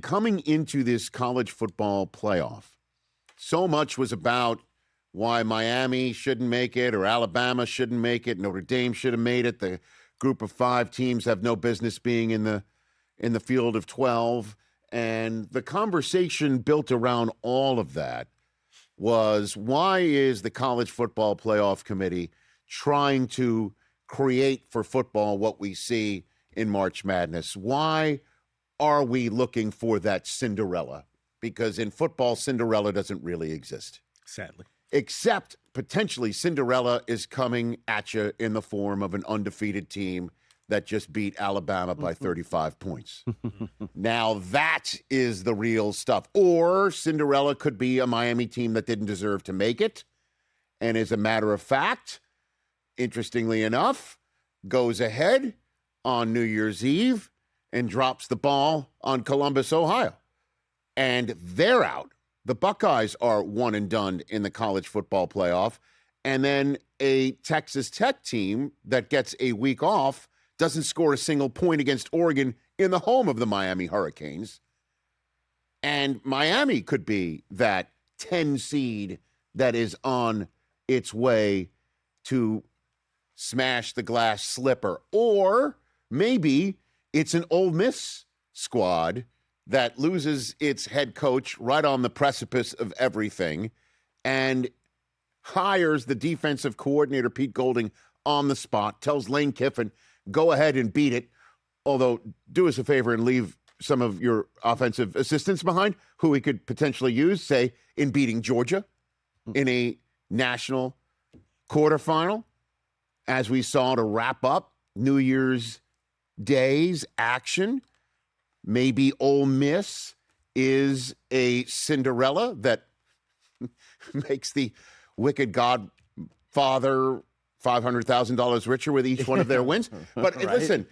coming into this college football playoff, so much was about why Miami shouldn't make it or Alabama shouldn't make it. Notre Dame should have made it. The group of 5 teams have no business being in the field of 12. And the conversation built around all of that was, why is the College Football Playoff Committee trying to create for football what we see in March Madness? Why are we looking for that Cinderella? Because in football, Cinderella doesn't really exist. Sadly. Except potentially Cinderella is coming at you in the form of an undefeated team that just beat Alabama by 35 points. Now that is the real stuff. Or Cinderella could be a Miami team that didn't deserve to make it. And as a matter of fact, interestingly enough, goes ahead on New Year's Eve and drops the ball on Columbus, Ohio. And they're out. The Buckeyes are one and done in the college football playoff. And then a Texas Tech team that gets a week off doesn't score a single point against Oregon in the home of the Miami Hurricanes. And Miami could be that 10 seed that is on its way to smash the glass slipper. Or maybe it's an Ole Miss squad that loses its head coach right on the precipice of everything and hires the defensive coordinator, Pete Golding, on the spot, tells Lane Kiffin, go ahead and beat it, although do us a favor and leave some of your offensive assistants behind who we could potentially use, say, in beating Georgia in a national quarterfinal, as we saw to wrap up New Year's Day's action. Maybe Ole Miss is a Cinderella that makes the wicked godfather $500,000 richer with each one of their wins. But right. Listen,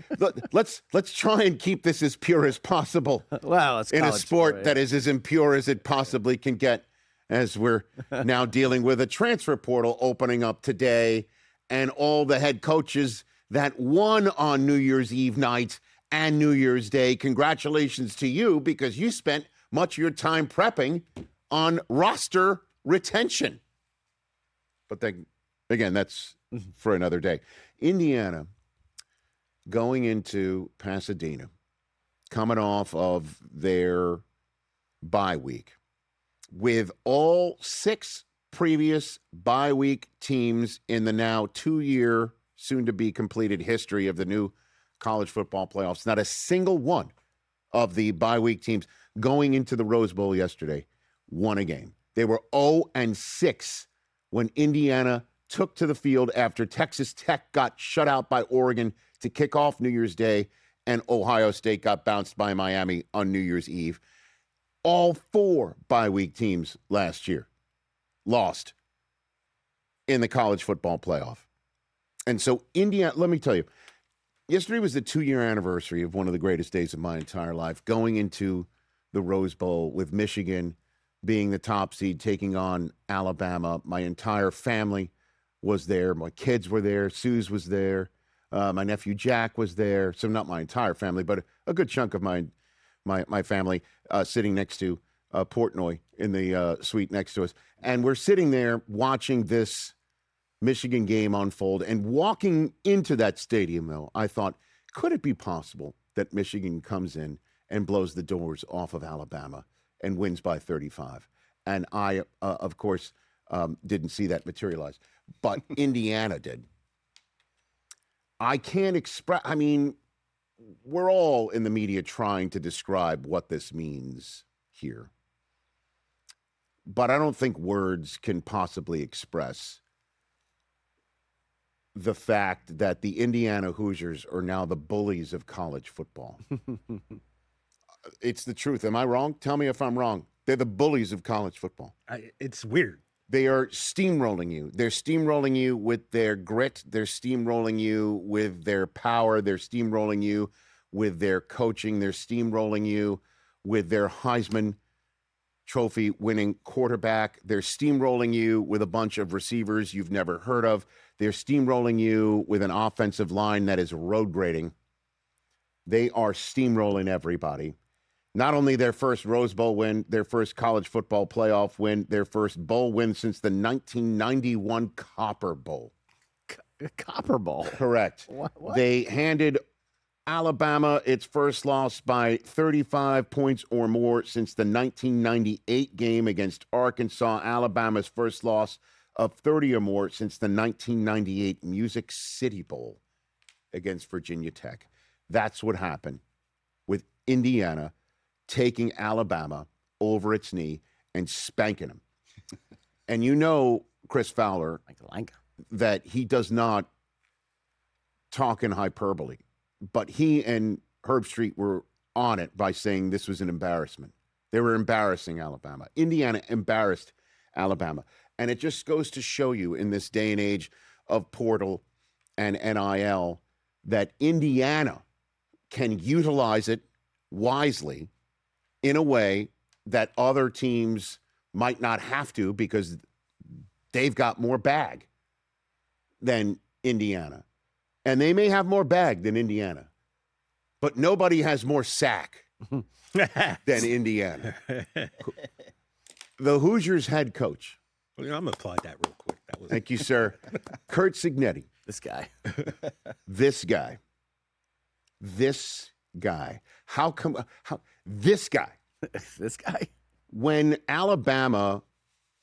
let's try and keep this as pure as possible. Well, it's in a sport that is as impure as it possibly can get, as we're now dealing with a transfer portal opening up today and all the head coaches that won on New Year's Eve night and New Year's Day. Congratulations to you, because you spent much of your time prepping on roster retention. But then, again, that's for another day. Indiana going into Pasadena, coming off of their bye week, with all 6 previous bye week teams in the now 2-year, soon-to-be completed history of the new college football playoffs. Not a single one of the bye week teams going into the Rose Bowl yesterday won a game. They were 0-6 when Indiana took to the field after Texas Tech got shut out by Oregon to kick off New Year's Day, and Ohio State got bounced by Miami on New Year's Eve. All 4 bye week teams last year lost in the college football playoff. And so Indiana, let me tell you, yesterday was the 2-year anniversary of one of the greatest days of my entire life, going into the Rose Bowl with Michigan being the top seed, taking on Alabama. My entire family was there. My kids were there. Suze was there. My nephew Jack was there. So not my entire family, but a good chunk of my family sitting next to Portnoy in the suite next to us. And we're sitting there watching this Michigan game unfold. And walking into that stadium, though, I thought, could it be possible that Michigan comes in and blows the doors off of Alabama and wins by 35? And I, of course, didn't see that materialize. But Indiana did. I can't express, I mean, we're all in the media trying to describe what this means here. But I don't think words can possibly express the fact that the Indiana Hoosiers are now the bullies of college football. It's the truth. Am I wrong? Tell me if I'm wrong. They're the bullies of college football. It's weird. They are steamrolling you. They're steamrolling you with their grit. They're steamrolling you with their power. They're steamrolling you with their coaching. They're steamrolling you with their Heisman Trophy winning quarterback. They're steamrolling you with a bunch of receivers you've never heard of. They're steamrolling you with an offensive line that is road grading. They are steamrolling everybody. Not only their first Rose Bowl win, their first college football playoff win, their first bowl win since the 1991 Copper Bowl. Copper Bowl? Correct. What? They handed Alabama its first loss by 35 points or more since the 1998 game against Arkansas. Alabama's first loss of 30 or more since the 1998 Music City Bowl against Virginia Tech. That's what happened with Indiana taking Alabama over its knee and spanking them. And you know, Chris Fowler, that he does not talk in hyperbole, but he and Herb Street were on it by saying this was an embarrassment. They were embarrassing Alabama. Indiana embarrassed Alabama. And it just goes to show you in this day and age of portal and NIL that Indiana can utilize it wisely in a way that other teams might not have to because they've got more bag than Indiana. And they may have more bag than Indiana. But nobody has more sack than Indiana. The Hoosiers head coach. Well, I'm going to apply that real quick. Thank you, sir. Kurt Cignetti. This guy. This guy. This guy. How this guy. This guy. When Alabama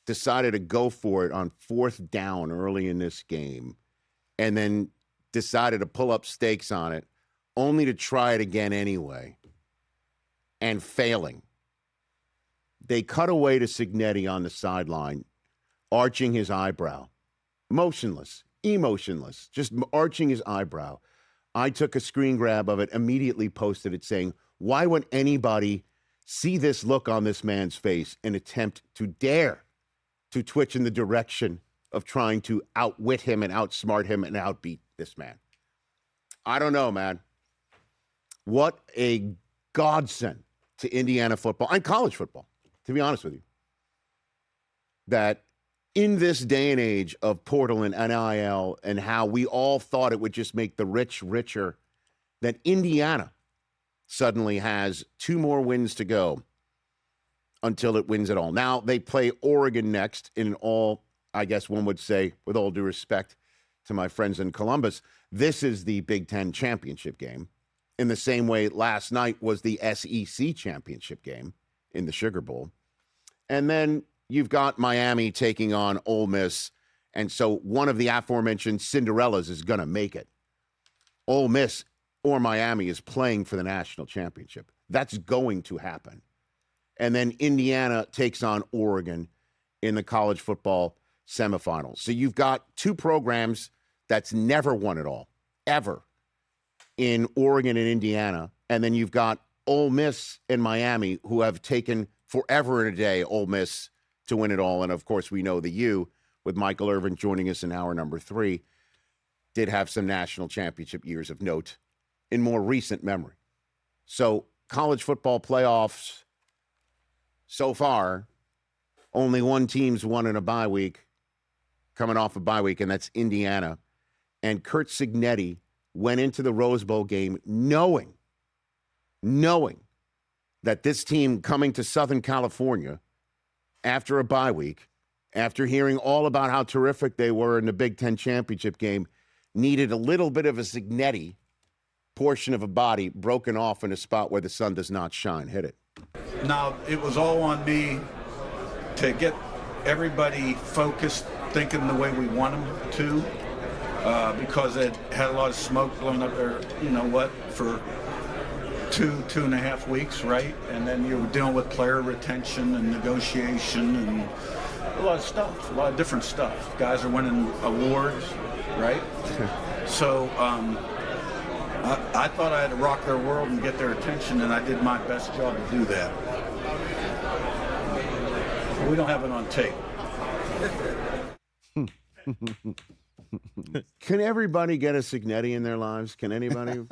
decided to go for it on 4th down early in this game and then decided to pull up stakes on it only to try it again anyway and failing. They cut away to Cignetti on the sideline, arching his eyebrow. Motionless, emotionless, just arching his eyebrow. I took a screen grab of it, immediately posted it saying, why would anybody see this look on this man's face and attempt to dare to twitch in the direction of trying to outwit him and outsmart him and outbeat this man? I don't know, man. What a godsend to Indiana football and college football, to be honest with you. That in this day and age of portal and NIL and how we all thought it would just make the rich richer, that Indiana suddenly has 2 more wins to go until it wins it all. Now, they play Oregon next in all, I guess one would say, with all due respect to my friends in Columbus, this is the Big Ten championship game. In the same way last night was the SEC championship game in the Sugar Bowl. And then you've got Miami taking on Ole Miss. And so one of the aforementioned Cinderellas is going to make it. Ole Miss or Miami is playing for the national championship. That's going to happen. And then Indiana takes on Oregon in the college football semifinals. So you've got 2 programs that's never won it all, ever, in Oregon and Indiana. And then you've got Ole Miss and Miami, who have taken forever and a day Ole Miss to win it all. And, of course, we know the U, with Michael Irvin joining us in hour number 3, did have some national championship years of note in more recent memory. So college football playoffs, so far, only one team's won in a bye week, coming off a bye week, and that's Indiana. And Kurt Cignetti went into the Rose Bowl game knowing that this team coming to Southern California after a bye week, after hearing all about how terrific they were in the Big Ten championship game, needed a little bit of a Cignetti portion of a body broken off in a spot where the sun does not shine. Hit it. Now, it was all on me to get everybody focused, thinking the way we want them to, because it had a lot of smoke blowing up there, you know what, for 2.5 weeks, right? And then you were dealing with player retention and negotiation and a lot of stuff, a lot of different stuff. Guys are winning awards, right? So I thought I had to rock their world and get their attention, and I did my best job to do that. We don't have it on tape. Can everybody get a Cignetti in their lives? Can anybody?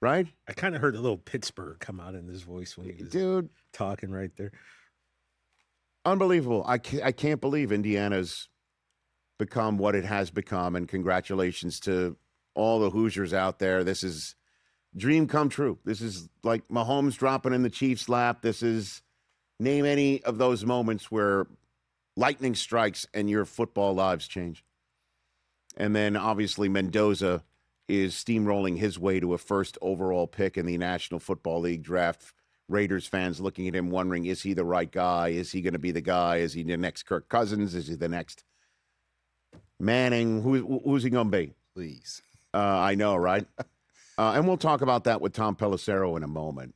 Right? I kind of heard a little Pittsburgh come out in his voice when he was talking right there. Unbelievable. I can't believe Indiana's become what it has become, and congratulations to all the Hoosiers out there. This is dream come true. This is like Mahomes dropping in the Chiefs' lap. This is, name any of those moments where lightning strikes and your football lives change. And then obviously Mendoza is steamrolling his way to a first overall pick in the National Football League draft. Raiders fans looking at him wondering, is he the right guy? Is he going to be the guy? Is he the next Kirk Cousins? Is he the next Manning? Who's he going to be? Please. I know, right? And we'll talk about that with Tom Pelissero in a moment.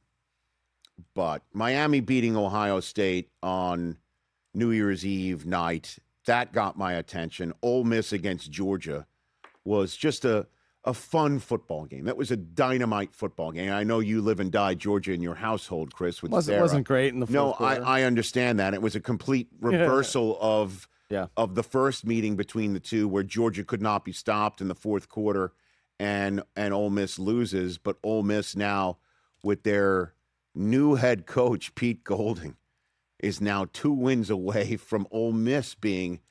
But Miami beating Ohio State on New Year's Eve night, that got my attention. Ole Miss against Georgia was just a fun football game. That was a dynamite football game. I know you live and die Georgia in your household, Chris. With Sarah. Wasn't great in the fourth quarter. I understand that. It was a complete reversal of the first meeting between the two, where Georgia could not be stopped in the fourth quarter, and Ole Miss loses. But Ole Miss now, with their new head coach, Pete Golding, is now 2 wins away from Ole Miss being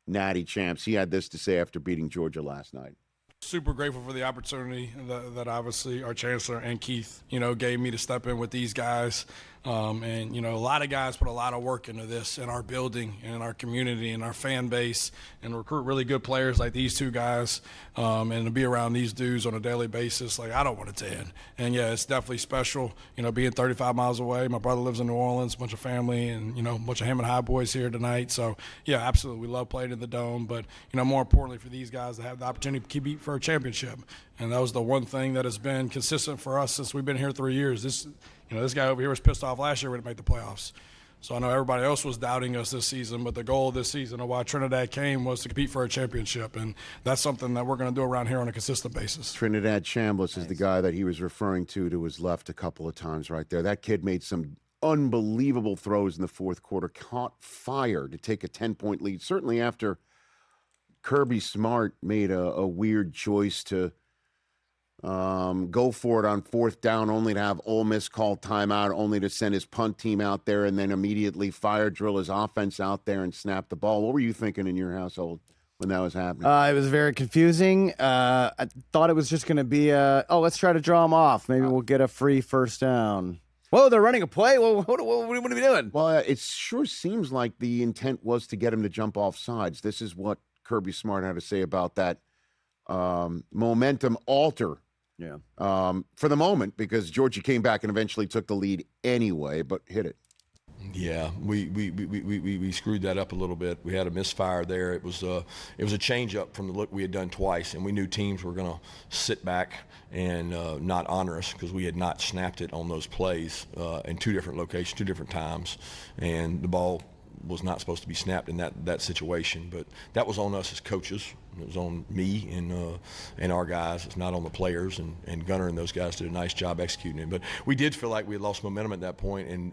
natty champs. He had this to say after beating Georgia last night. Super grateful for the opportunity that obviously our chancellor and Keith, gave me to step in with these guys. And, a lot of guys put a lot of work into this in our building and in our community and our fan base, and recruit really good players like these two guys. And to be around these dudes on a daily basis, I don't want it to end. And, yeah, it's definitely special, being 35 miles away. My brother lives in New Orleans, a bunch of family, and, a bunch of Hammond High boys here tonight. So, yeah, absolutely. We love playing in the Dome. But, more importantly for these guys to have the opportunity to compete for a championship. And that was the one thing that has been consistent for us since we've been here 3 years. This guy over here was pissed off last year we didn't make the playoffs. So I know everybody else was doubting us this season, but the goal of this season of why Trinidad came was to compete for a championship. And that's something that we're going to do around here on a consistent basis. Trinidad Chambliss is the guy that he was referring to his left a couple of times right there. That kid made some unbelievable throws in the fourth quarter, caught fire to take a 10-point lead. Certainly after Kirby Smart made a weird choice to go for it on fourth down, only to have Ole Miss call timeout, only to send his punt team out there and then immediately fire drill his offense out there and snap the ball. What were you thinking in your household when that was happening? It was very confusing. I thought it was just going to be, let's try to draw him off. Maybe we'll get a free first down. Whoa, they're running a play? What are we doing? Well, it sure seems like the intent was to get him to jump off sides. This is what Kirby Smart had to say about that momentum alter. Yeah. For the moment, because Georgia came back and eventually took the lead anyway, but hit it. Yeah, we screwed that up a little bit. We had a misfire there. It was a change up from the look we had done twice, and we knew teams were going to sit back and not honor us because we had not snapped it on those plays in 2 different locations, 2 different times, and the ball was not supposed to be snapped in that situation. But that was on us as coaches. It was on me and our guys. It's not on the players, and Gunner and those guys did a nice job executing it. But we did feel like we had lost momentum at that point, and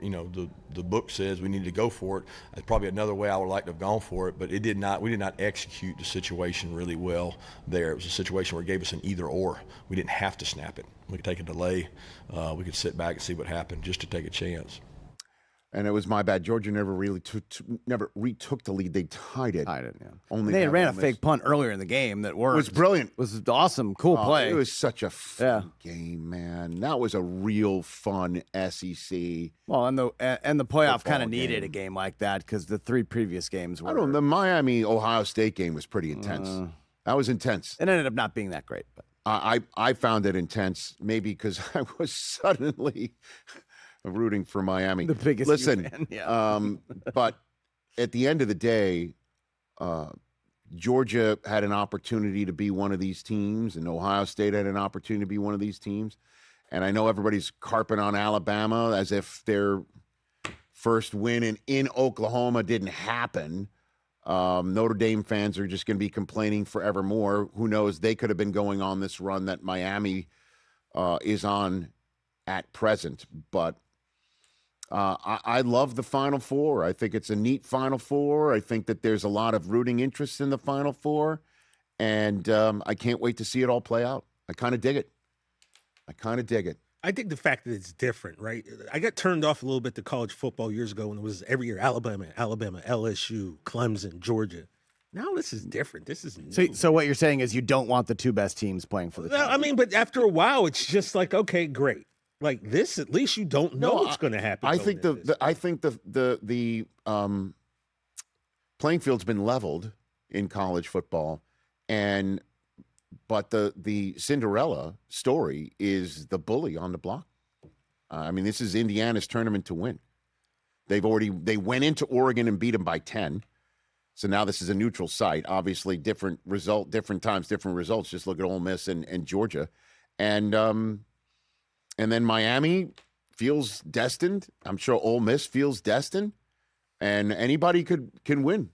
the book says we needed to go for it. That's probably another way I would like to have gone for it, but we did not execute the situation really well there. It was a situation where it gave us an either or. We didn't have to snap it. We could take a delay. We could sit back and see what happened just to take a chance. And it was my bad. Georgia never really never retook the lead. They tied it. Yeah. Only they ran a fake punt earlier in the game that worked. It was brilliant. It was awesome. Cool play. It was such a fun game, man. That was a real fun SEC. Well, and the playoff kind of needed a game like that because the 3 previous games were. The Miami-Ohio State game was pretty intense. That was intense. It ended up not being that great. But I found it intense, maybe because I was suddenly rooting for Miami. The biggest fan, yeah. But at the end of the day, Georgia had an opportunity to be one of these teams, and Ohio State had an opportunity to be one of these teams. And I know everybody's carping on Alabama as if their first win in Oklahoma didn't happen. Notre Dame fans are just going to be complaining forevermore. Who knows? They could have been going on this run that Miami is on at present. But I love the Final Four. I think it's a neat Final Four. I think that there's a lot of rooting interest in the Final Four. And I can't wait to see it all play out. I kind of dig it. I think the fact that it's different, right? I got turned off a little bit to college football years ago when it was every year Alabama, LSU, Clemson, Georgia. Now this is different. This is new. So what you're saying is you don't want the two best teams playing for the title. I mean, but after a while, it's just like, okay, great. Like this, at least you don't know what's going to happen. I think the playing field's been leveled in college football, but the Cinderella story is the bully on the block. I mean, this is Indiana's tournament to win. They went into Oregon and beat them by 10. So now this is a neutral site. Obviously, different result, different times, different results. Just look at Ole Miss and Georgia, and then Miami feels destined. I'm sure Ole Miss feels destined, and anybody can win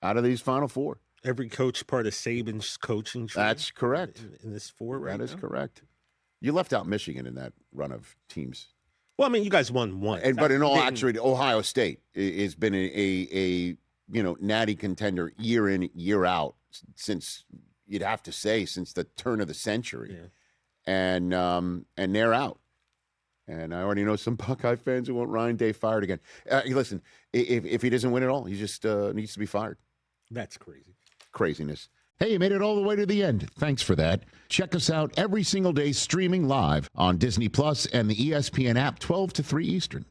out of these Final Four. Every coach part of Saban's coaching tree. That's correct. In this four right now. That is correct. You left out Michigan in that run of teams. Well, I mean, you guys won once. But in all actuality, Ohio State has been a natty contender year in, year out since, you'd have to say, since the turn of the century. Yeah. And they're out. And I already know some Buckeye fans who want Ryan Day fired again. Listen, if he doesn't win at all, he just needs to be fired. That's crazy. Craziness. Hey, you made it all the way to the end. Thanks for that. Check us out every single day streaming live on Disney Plus and the ESPN app 12 to 3 Eastern.